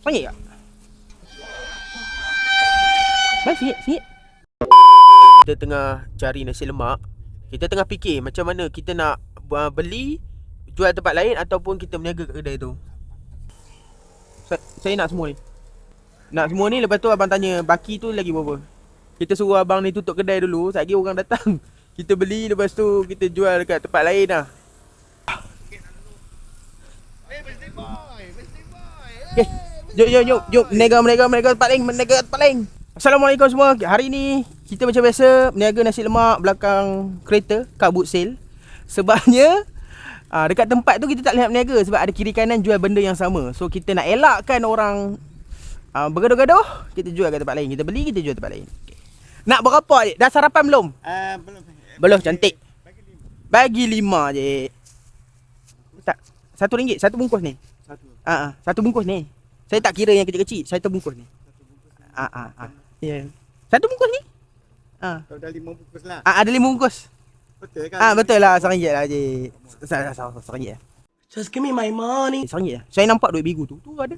Sengit tak? Baik, sengit. Kita tengah cari nasi lemak. Kita tengah fikir macam mana kita nak beli, jual tempat lain ataupun kita berniaga kat kedai tu. Saya nak semua ni. Nak semua ni, lepas tu abang tanya baki tu lagi berapa. Kita suruh abang ni tutup kedai dulu, sekejap orang datang. Kita beli, lepas tu kita jual dekat tempat lain lah. Okay, jom Menega tempat lain. Assalamualaikum semua. Hari ni kita macam biasa berniaga nasi lemak belakang kereta kat boot sale. Sebabnya dekat tempat tu kita tak boleh nak berniaga sebab ada kiri kanan jual benda yang sama. So kita nak elakkan orang bergaduh-gaduh, kita jual kat tempat lain. Kita beli, kita jual tempat lain. Okay. Nak berapa je? Dah sarapan belum? Belum, cantik. Bagi 5 je. Tak, RM1 satu bungkus ni. Satu bungkus ni. Saya tak kira yang kecil-kecil, satu bungkus ni. Ya. Satu bungkus ni? Kalau dah 5 bungkus lah. Ada 5 bungkus. Betul kan? Betul lah, RM1 lah je. RM1 lah. Just give me my money. RM1 lah. Saya nampak duit biru tu. Tu ada.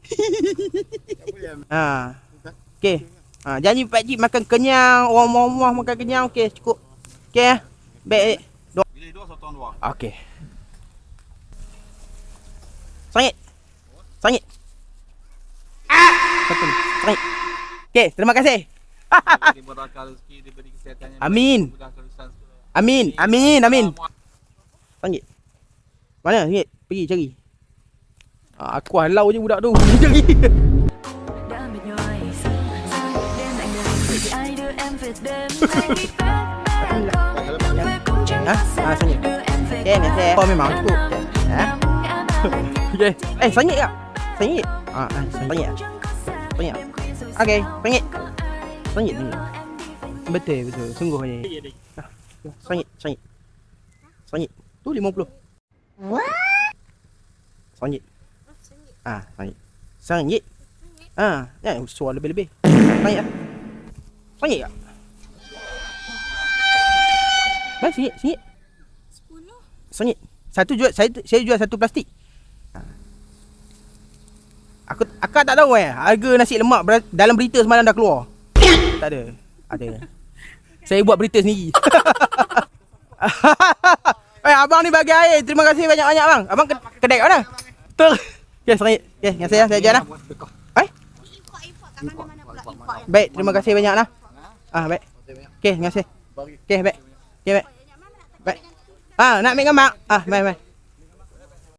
Tak boleh lah. Okey. Janji Pak Cik makan kenyang, orang-orang makan kenyang. Okey, cukup. Okey. Baik. Bila 2 satu orang 2. Okey. RM1. Satu ni. RM1. Okey, terima kasih. Diberkati rezeki, diberi kesihatan yang Amin. Amin. RM1. Mana RM1? Pergi cari. Aku halau je budak tu. Pergi cari. RM1. Okay, ni saya. Oh, memang cukup. Okay. RM1 tak? RM1. RM1. Okay, RM1. Betul. Sungguh je. RM1. Tu 50. What? RM1. RM1. Ya, suara lebih-lebih. RM1 lah. RM1 tak? Baik, RM1. 10. Satu jual, saya jual satu plastik. Aku tak tahu harga nasi lemak dalam berita semalam dah keluar. Tak ada. Ada. Saya buat berita sendiri. Abang ni bagi air. Terima kasih banyak-banyak bang. Abang kedai kat mana? Tu. Okay, RM1. Okay, dengan saya jual lah. Kat mana-mana pula import. Baik, terima kasih banyak lah. Baik. Okay, terima kasih. Okay, baik. Okay, baik. Baik. Nak ambil gambar? Baik.